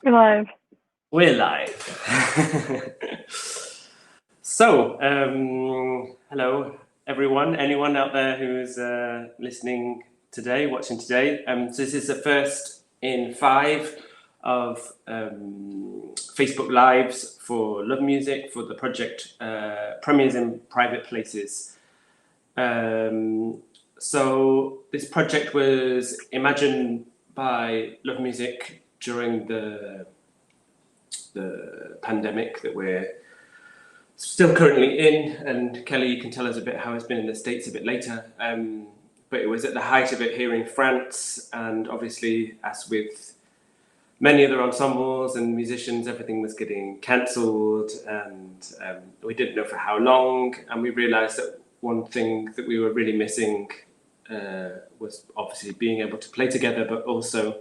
We're live. We're live. So, hello everyone, anyone out there who's listening today, watching today. So this is the first in 5 of Facebook Lives for Love Music for the project Premieres in Private Places. So this project was imagined by Love Music during the pandemic that we're still currently in, and Kelly, you can tell us a bit how it's been in the States a bit later, but it was at the height of it here in France, and obviously, as with many other ensembles and musicians, everything was getting cancelled, and we didn't know for how long, and we realised that one thing that we were really missing was obviously being able to play together, but also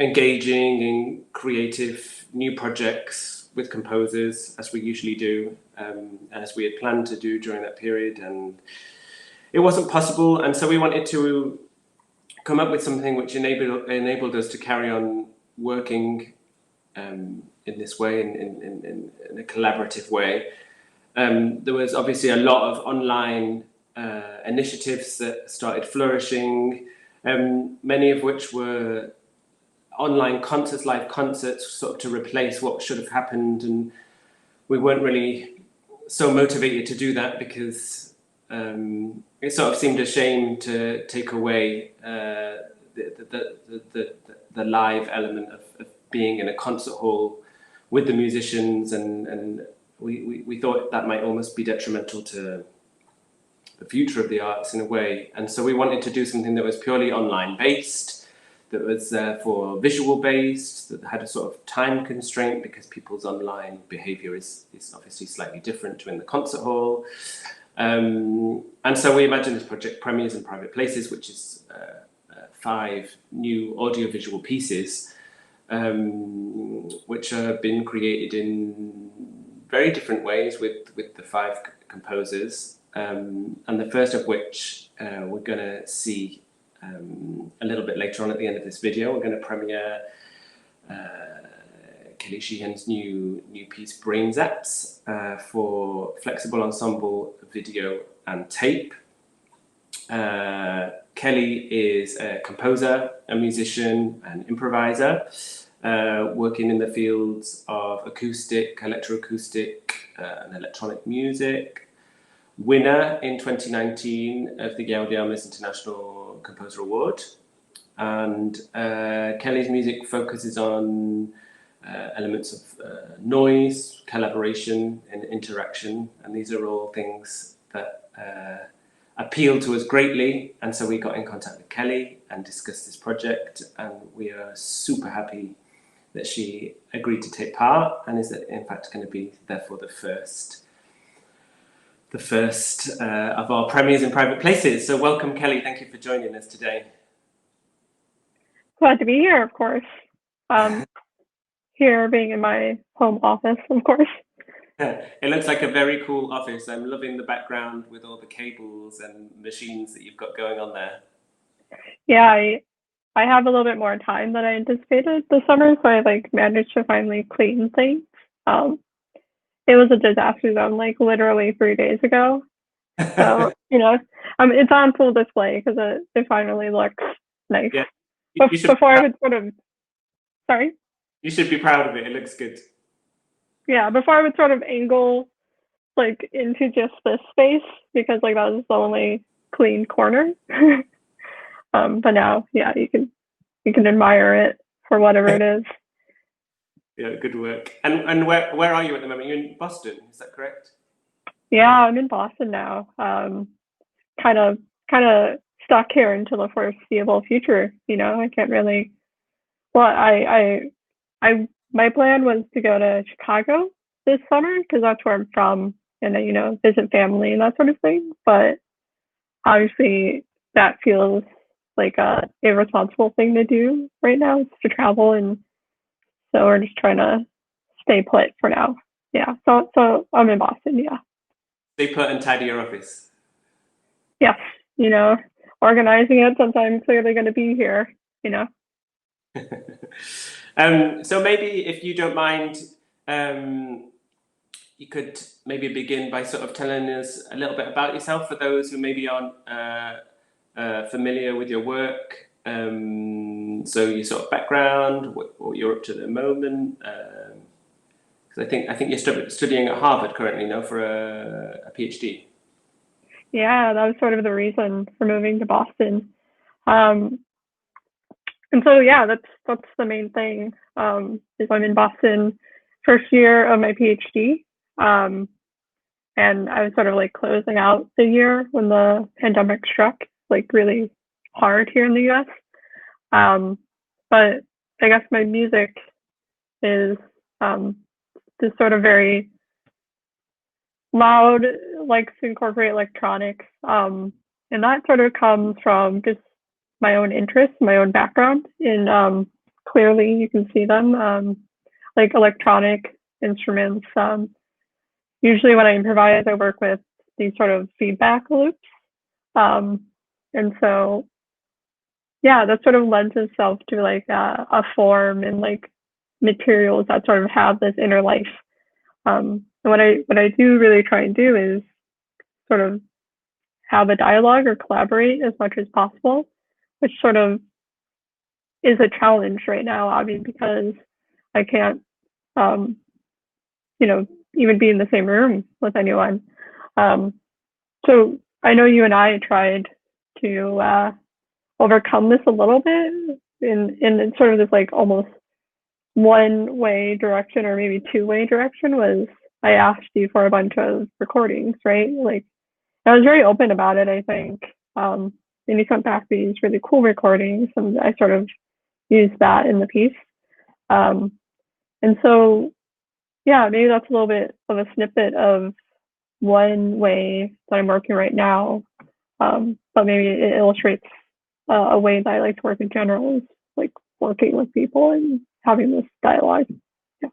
engaging in creative new projects with composers, as we usually do, as we had planned to do during that period, and it wasn't possible, and so we wanted to come up with something which enabled us to carry on working in this way, in a collaborative way. There was obviously a lot of online initiatives that started flourishing, many of which were online concerts, live concerts, sort of to replace what should have happened, and we weren't really so motivated to do that because it sort of seemed a shame to take away the live element of being in a concert hall with the musicians, and we thought that might almost be detrimental to the future of the arts in a way, and so we wanted to do something that was purely online based, that was therefore visual based, that had a sort of time constraint because people's online behavior is obviously slightly different to in the concert hall. And so we imagined this project Premieres in Private Places, which is 5 new audiovisual pieces, which have been created in very different ways with the 5 composers. And the first of which we're going to see a little bit later on at the end of this video. We're going to premiere KELLEY SHEEHAN's new piece Brainzaps for flexible ensemble, video and tape. Kelly is a composer, a musician, an improviser, working in the fields of acoustic, electroacoustic, and electronic music. Winner in 2019 of the Gaudiamus International Composer Award, and Kelly's music focuses on elements of noise, collaboration and interaction, and these are all things that appeal to us greatly, and so we got in contact with Kelly and discussed this project, and we are super happy that she agreed to take part and is in fact going to be therefore the first of our premieres in private places. So welcome, Kelly. Thank you for joining us today. Glad to be here, of course. Here being in my home office, of course. It looks like a very cool office. I'm loving the background with all the cables and machines that you've got going on there. Yeah, I have a little bit more time than I anticipated this summer, so I managed to finally clean things. It was a disaster zone literally 3 days ago. So, it's on full display because it finally looks nice. Yeah. Before I would sort of, sorry? You should be proud of it. It looks good. Yeah, before I would sort of angle into just this space because that was the only clean corner. But now, yeah, you can admire it for whatever it is. Yeah, good work. And where are you at the moment? You're in Boston, is that correct? Yeah, I'm in Boston now. Kind of stuck here until the foreseeable future. I can't really. Well, my plan was to go to Chicago this summer because that's where I'm from, and visit family and that sort of thing. But obviously, that feels like a irresponsible thing to do right now, is to travel, and so we're just trying to stay put for now. Yeah, so I'm in Boston. Yeah. Stay put and tidy your office. Yes, organizing it since I'm clearly going to be here. So maybe if you don't mind, you could maybe begin by sort of telling us a little bit about yourself for those who maybe aren't familiar with your work. So your sort of background, what you're up to at the moment. Because I think you're studying at Harvard currently, no, for a PhD. Yeah, that was sort of the reason for moving to Boston. Um, and so yeah, that's the main thing. Is I'm in Boston, first year of my PhD. Um, and I was sort of like closing out the year when the pandemic struck, like really hard here in the US. But I guess my music is this sort of very loud, likes to incorporate electronics. And that sort of comes from just my own interests, my own background in clearly you can see them, like electronic instruments. Usually when I improvise, I work with these sort of feedback loops. Um, and so, yeah, that sort of lends itself to like a form and like materials that sort of have this inner life. And what I do really try and do is sort of have a dialogue or collaborate as much as possible, which sort of is a challenge right now, obviously, because I can't, um, you know, even be in the same room with anyone. Um, so I know you and I tried to overcome this a little bit in sort of this like almost one way direction or maybe two-way direction was I asked you for a bunch of recordings, right? Like I was very open about it, I think. And you sent back these really cool recordings and I sort of used that in the piece. Um, and so, yeah, maybe that's a little bit of a snippet of one way that I'm working right now. But maybe it illustrates a way that I like to work in general is like working with people and having this dialogue. Yeah.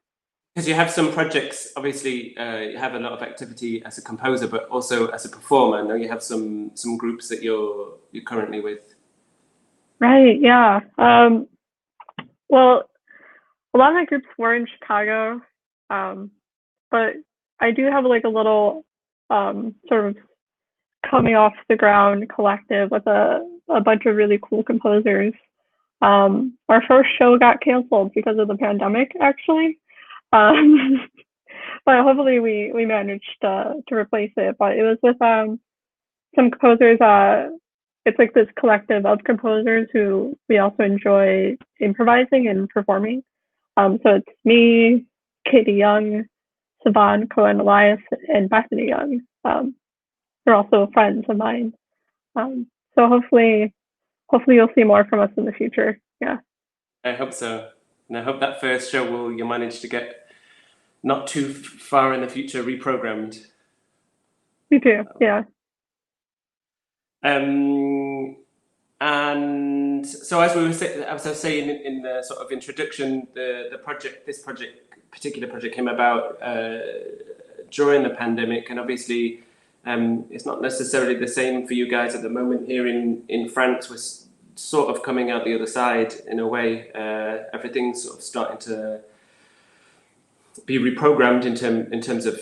Because you have some projects, obviously, you have a lot of activity as a composer, but also as a performer. I know you have some groups that you're currently with. Right. Yeah. Well, a lot of my groups were in Chicago, um, but I do have like a little sort of coming off the ground collective with a bunch of really cool composers. Our first show got canceled because of the pandemic, actually. Um, but hopefully we managed to replace it. But it was with some composers. It's like this collective of composers who we also enjoy improvising and performing. So it's me, Katie Young, Savan Cohen Elias, and Bethany Young. They're also friends of mine. So hopefully you'll see more from us in the future. Yeah. I hope so. And I hope that first show you'll manage to get not too far in the future reprogrammed. Me too. Yeah. And so as I was saying in the sort of introduction, this particular project came about during the pandemic, and obviously it's not necessarily the same for you guys at the moment here in France. We're sort of coming out the other side in a way. Everything's sort of starting to be reprogrammed in terms of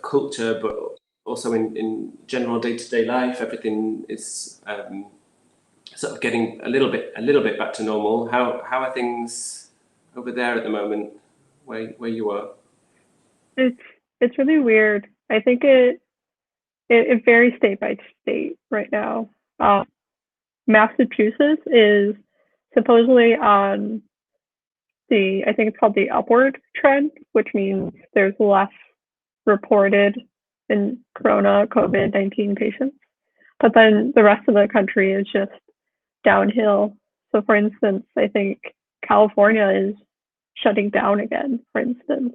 culture, but also in general day-to-day life. Everything is sort of getting a little bit back to normal. How are things over there at the moment, where you are? It's really weird. I think it varies state by state right now. Massachusetts is supposedly on I think it's called the upward trend, which means there's less reported in COVID-19 patients. But then the rest of the country is just downhill. So for instance, I think California is shutting down again, for instance.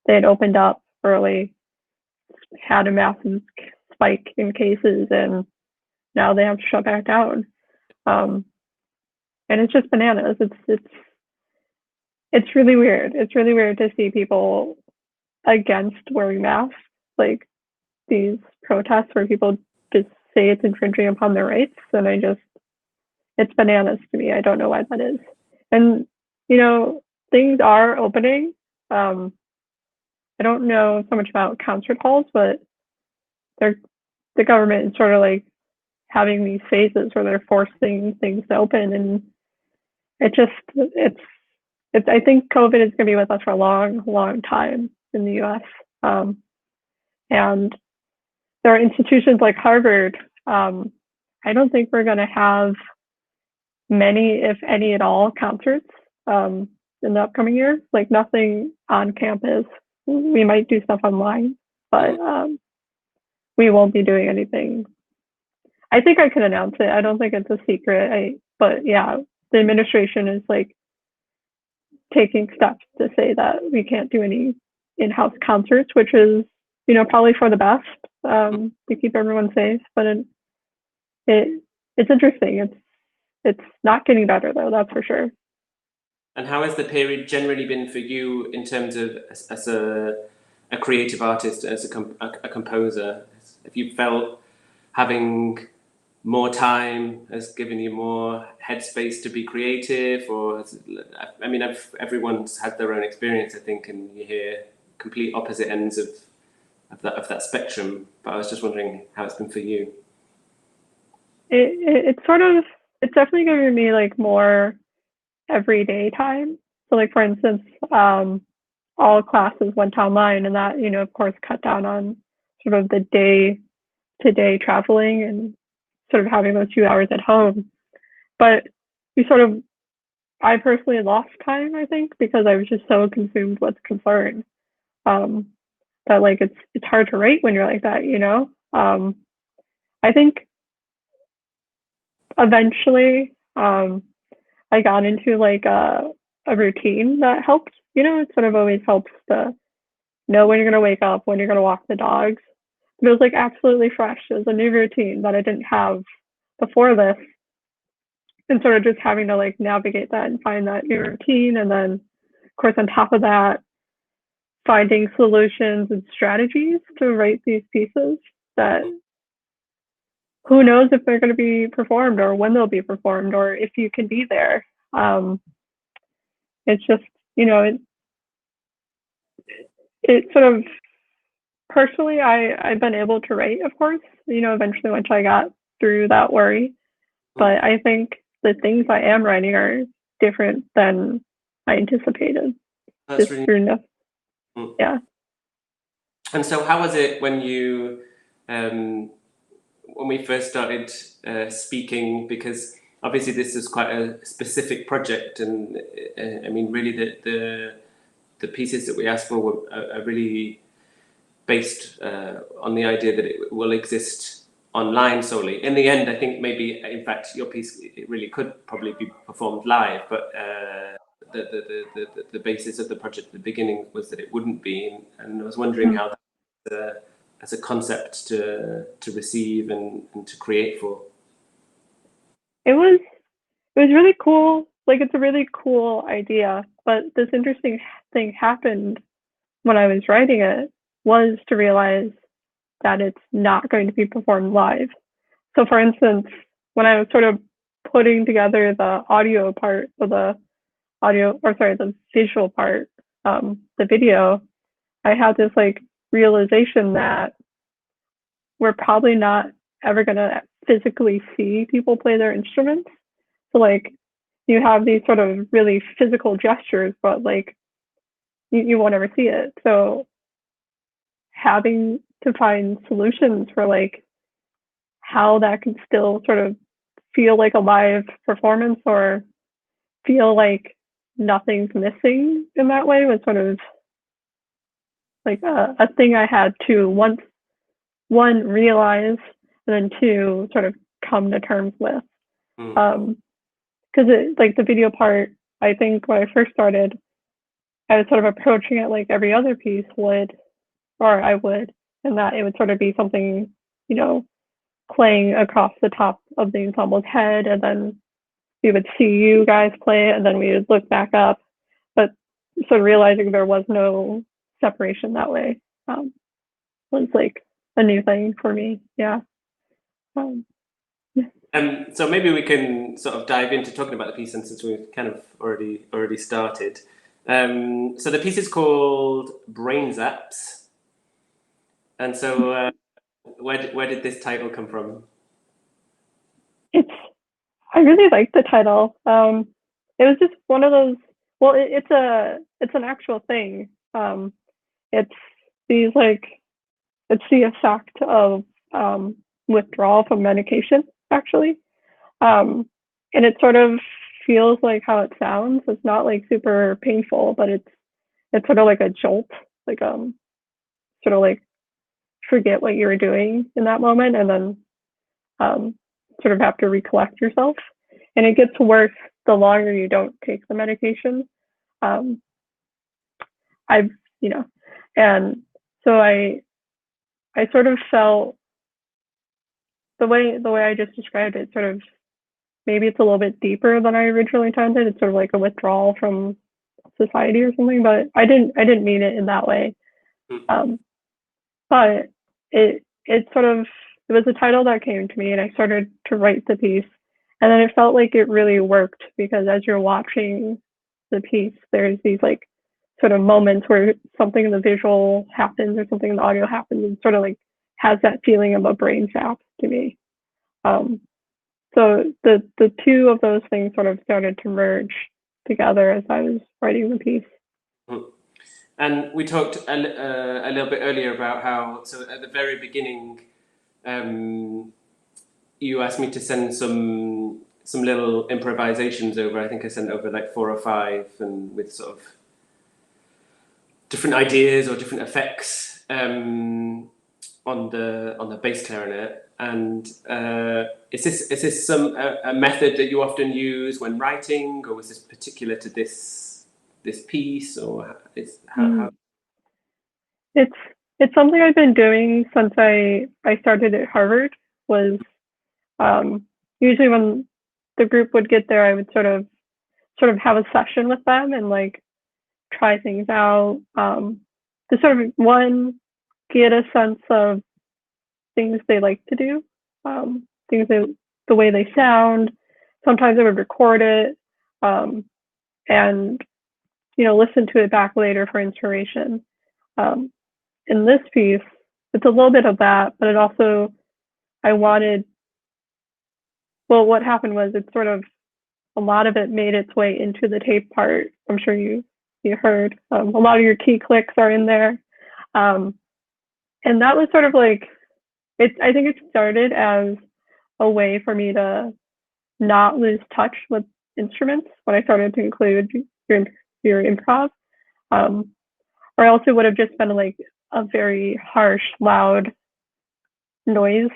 They had opened up early, had a massive spike in cases, and now they have to shut back down. And it's just bananas. It's really weird. It's really weird to see people against wearing masks, like these protests where people just say it's infringing upon their rights. And it's bananas to me. I don't know why that is. And, you know, things are opening. I don't know so much about concert halls, but the government is sort of like having these phases where they're forcing things to open, and it's I think COVID is going to be with us for a long time in the U.S. And there are institutions like Harvard. I don't think we're going to have many, if any at all, concerts in the upcoming year. Like nothing on campus. We might do stuff online, but we won't be doing anything. I think I can announce it. I don't think it's a secret. But yeah, the administration is like taking steps to say that we can't do any in-house concerts, which is, you know, probably for the best, to keep everyone safe. But it's interesting. It's not getting better though, that's for sure. And how has the period generally been for you in terms of as a creative artist, as a composer? Have you felt having more time has given you more headspace to be creative, or I mean, everyone's had their own experience, I think, and you hear complete opposite ends of that spectrum. But I was just wondering how it's been for you. It's definitely given me like more everyday time. So like for instance, all classes went online, and that, you know, of course cut down on sort of the day-to-day traveling and sort of having those 2 hours at home. But I personally lost time, I think, because I was just so consumed with concern, that like it's hard to write when you're like that, you know. I think eventually I got into like a routine that helped. You know, it sort of always helps to know when you're gonna wake up, when you're gonna walk the dogs. But it was like absolutely fresh. It was a new routine that I didn't have before this, and sort of just having to like navigate that and find that new routine, and then of course on top of that, finding solutions and strategies to write these pieces that who knows if they're going to be performed or when they'll be performed or if you can be there. It's just, you know, it sort of personally, I've been able to write, of course, you know, eventually once I got through that worry. But I think the things I am writing are different than I anticipated. That's really yeah. And so how was it when you when we first started speaking, because obviously this is quite a specific project, and I mean really the pieces that we asked for are really based on the idea that it will exist online solely. In the end, I think maybe in fact your piece, it really could probably be performed live, but the basis of the project at the beginning was that it wouldn't be, and I was wondering how that as a concept to receive and to create for. It was really cool. Like it's a really cool idea, but this interesting thing happened when I was writing it, was to realize that it's not going to be performed live. So for instance, when I was sort of putting together the audio part of the visual part, the video, I had this like realization that we're probably not ever going to physically see people play their instruments. So like you have these sort of really physical gestures, but like you won't ever see it. So having to find solutions for like how that can still sort of feel like a live performance or feel like nothing's missing in that way was sort of like a thing I had to one realize, and then two sort of come to terms with. Because it like the video part, I think when I first started, I was sort of approaching it like every other piece would, or I would, and that it would sort of be something, you know, playing across the top of the ensemble's head, and then we would see you guys play it, and then we would look back up. But sort of realizing there was no separation that way was like a new thing for me. Yeah. So maybe we can sort of dive into talking about the piece, and since we've kind of already started. So the piece is called Brainzaps. And so where did this title come from? I really like the title. It was just one of those. Well, it's an actual thing. It's these like it's the effect of withdrawal from medication, actually. And it sort of feels like how it sounds. It's not like super painful, but it's sort of like a jolt, like sort of like forget what you were doing in that moment, and then sort of have to recollect yourself. And it gets worse the longer you don't take the medication. Um, I've, you know, and so I sort of felt the way I just described it, sort of maybe it's a little bit deeper than I originally intended. It's sort of like a withdrawal from society or something, but I didn't mean it in that way. Um, but it sort of it was a title that came to me, and I started to write the piece, and then it felt like it really worked because as you're watching the piece, there's these like sort of moments where something in the visual happens or something in the audio happens, and sort of like has that feeling of a brain zap to me. Um, so the two of those things sort of started to merge together as I was writing the piece. And we talked a little bit earlier about how, so at the very beginning, you asked me to send some little improvisations over. I think I sent over like 4 or 5, and with sort of different ideas or different effects on the bass clarinet. And is this a method that you often use when writing, or was this particular to this piece, or how? It's it's something I've been doing since I started at Harvard. Was usually when the group would get there, I would sort of have a session with them and like try things out, to sort of one get a sense of things they like to do, things the way they sound. Sometimes I would record it, and listen to it back later for inspiration. Um, in this piece, it's a little bit of that, but it also I wanted. Well, what happened was it sort of a lot of it made its way into the tape part. I'm sure you heard a lot of your key clicks are in there, um, and that was sort of like it. I think it started as a way for me to not lose touch with instruments when I started to include your improv, um, or else it would have just been like a very harsh, loud noise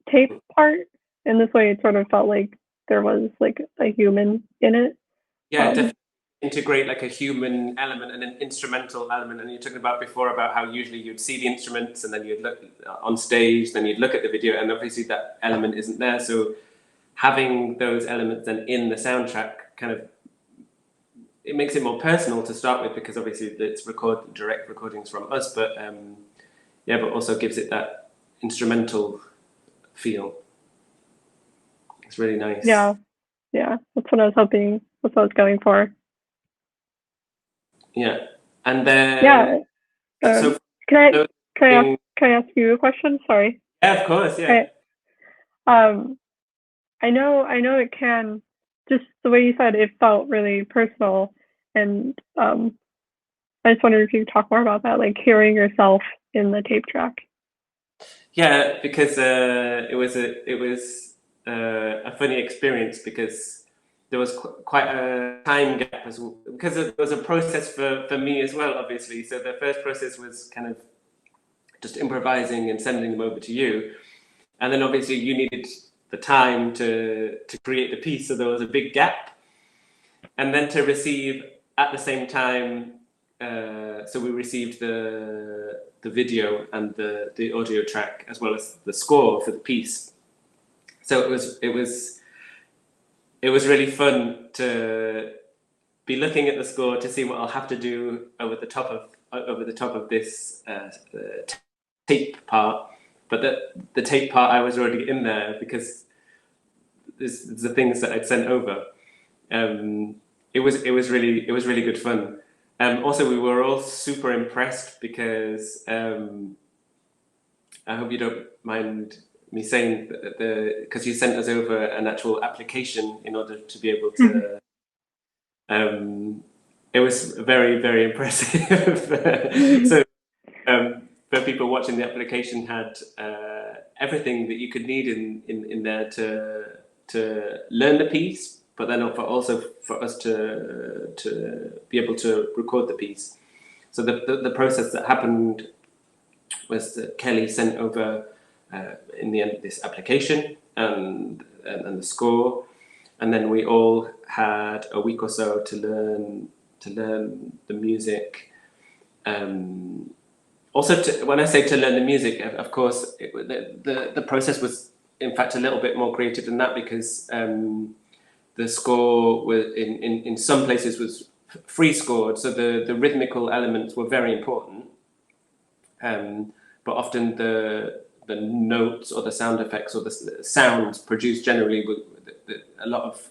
tape part. And this way, it sort of felt like there was like a human in it. Yeah, definitely integrate like a human element and an instrumental element. And you're talking about before about how usually you'd see the instruments and then you'd look on stage, then you'd look at the video, and obviously that element isn't there. So having those elements then in the soundtrack kind of, it makes it more personal to start with, because obviously it's direct recordings from us, but yeah, but also gives it that instrumental feel. It's really nice. Yeah, that's what I was hoping. That's what I was going for. Yeah, and then Yeah. so Can I can I ask you a question? Sorry. Yeah, of course. Yeah. I know it can, just the way you said it felt really personal, and I just wondered if you could talk more about that, like hearing yourself in the tape track. Yeah, because it was a funny experience, because there was quite a time gap as well, because it was a process for me as well, obviously. So the first process was kind of just improvising and sending them over to you, and then obviously you needed the time to create the piece, so there was a big gap, and then to receive at the same time. So we received the video and the audio track, as well as the score for the piece. So it was really fun to be looking at the score to see what I'll have to do over the top of this tape part. But the tape part, I was already in there, because this the things that I'd sent over. It was really good fun. Also, we were all super impressed because I hope you don't mind me saying that because you sent us over an actual application in order to be able to. It was very, very impressive. So for people watching, the application had everything that you could need in there to learn the piece, but then also for us to be able to record the piece. So the process that happened was that Kelly sent over in the end this application and the score, and then we all had a week or so to learn the music. Also, when I say to learn the music, of course, the process was in fact a little bit more creative than that, because the score was in some places was free scored, so the rhythmical elements were very important. But often the notes or the sound effects or the sounds produced generally, a lot of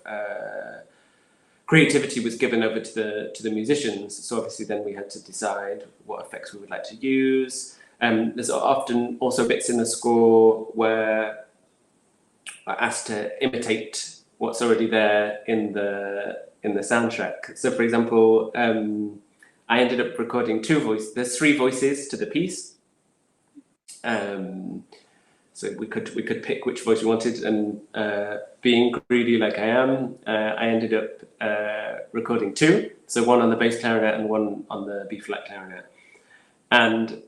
creativity was given over to the musicians. So obviously then we had to decide what effects we would like to use. There's often also bits in the score where are asked to imitate what's already there in the soundtrack. So for example, I ended up recording there's 3 voices to the piece. So we could pick which voice we wanted, and being greedy like I am, I ended up recording 2. So one on the bass clarinet and one on the B flat clarinet. And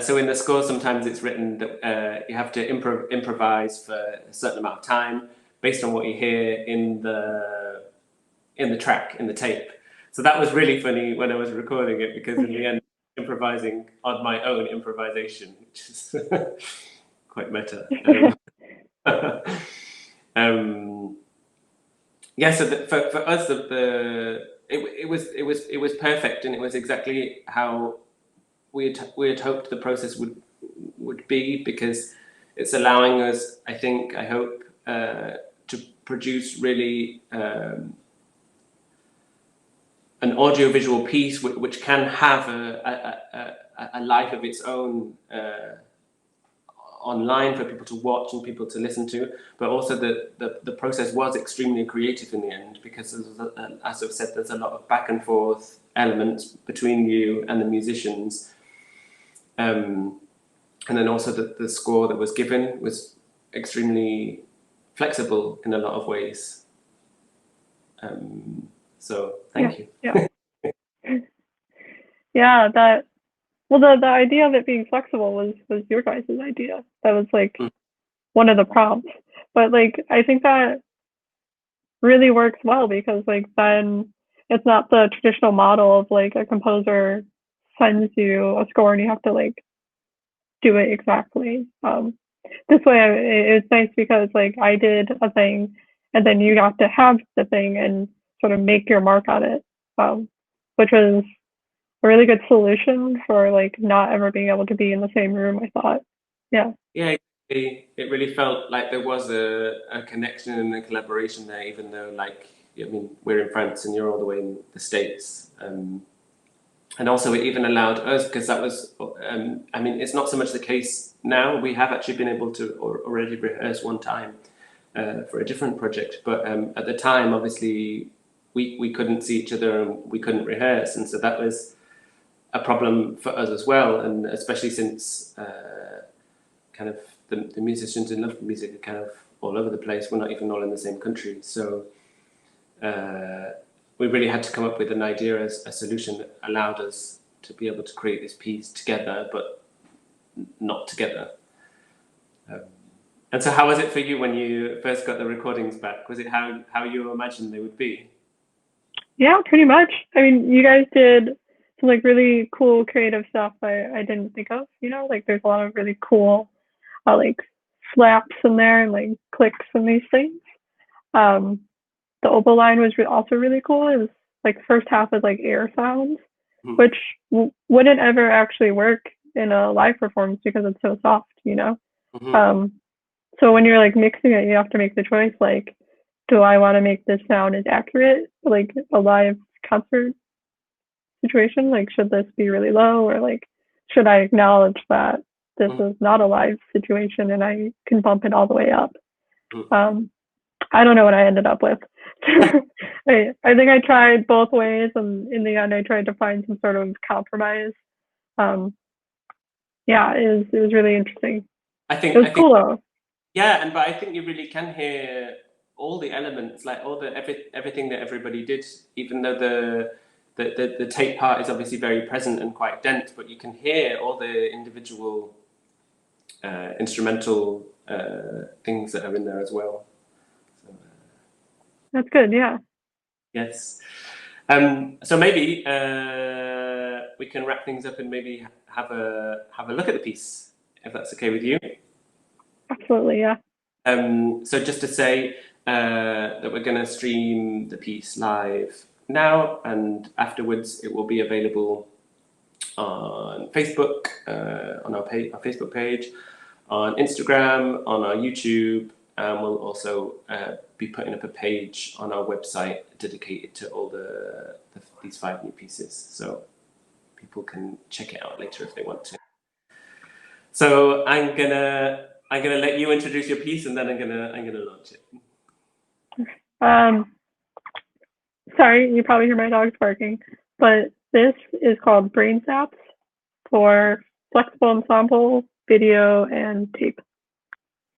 so in the score, sometimes it's written that you have to improvise for a certain amount of time based on what you hear in the track, in the tape. So that was really funny when I was recording it, because in the end, improvising on my own improvisation, which is quite meta. Yeah, so for us, it was perfect, and it was exactly how we had hoped the process would be, because it's allowing us, I hope, to produce really an audiovisual piece which can have a life of its own online for people to watch and people to listen to, but also the process was extremely creative in the end, because as I've said, there's a lot of back and forth elements between you and the musicians, and then also the score that was given was extremely flexible in a lot of ways. So thank you. Yeah. Yeah, the idea of it being flexible was your guys' idea. That was like one of the prompts. But like I think that really works well, because like then it's not the traditional model of like a composer sends you a score and you have to like do it exactly. This way it's nice, because like I did a thing and then you got to have the thing and sort of make your mark on it, which was a really good solution for like not ever being able to be in the same room, I thought. Yeah. Yeah, it really felt like there was a connection and a collaboration there, even though, like, I mean, we're in France and you're all the way in the States. And also it even allowed us, because that was, I mean, it's not so much the case now. We have actually been able to already rehearse one time for a different project. But at the time, obviously, we couldn't see each other and we couldn't rehearse. And so that was a problem for us as well. And especially since kind of the musicians in Love Music are kind of all over the place. We're not even all in the same country. So we really had to come up with an idea as a solution that allowed us to be able to create this piece together, but not together. And so how was it for you when you first got the recordings back? Was it how you imagined they would be? Yeah, pretty much. I mean, you guys did some like really cool creative stuff I didn't think of, you know, like there's a lot of really cool like slaps in there and like clicks and these things. The oboe line was also really cool. It was like first half was like air sounds, which wouldn't ever actually work in a live performance because it's so soft, you know. So when you're like mixing it, you have to make the choice, like, do I want to make this sound as accurate, like a live concert situation? Like, should this be really low, or like, should I acknowledge that this is not a live situation and I can bump it all the way up? I don't know what I ended up with. I think I tried both ways, and in the end, I tried to find some sort of compromise. Yeah, it was really interesting. It was cool though. Yeah, but I think you really can hear all the elements, like all the everything that everybody did, even though the tape part is obviously very present and quite dense, but you can hear all the individual instrumental things that are in there as well. So, that's good, yeah. Yes. So maybe we can wrap things up and maybe have a look at the piece, if that's okay with you. Absolutely, yeah. So just to say that we're going to stream the piece live now, and afterwards it will be available on Facebook, on our Facebook page, on Instagram, on our YouTube, and we'll also be putting up a page on our website dedicated to all these 5 new pieces, so people can check it out later if they want to. So I'm gonna let you introduce your piece, and then I'm gonna launch it. Sorry, you probably hear my dogs barking, but this is called Brainzaps for flexible ensemble, video, and tape.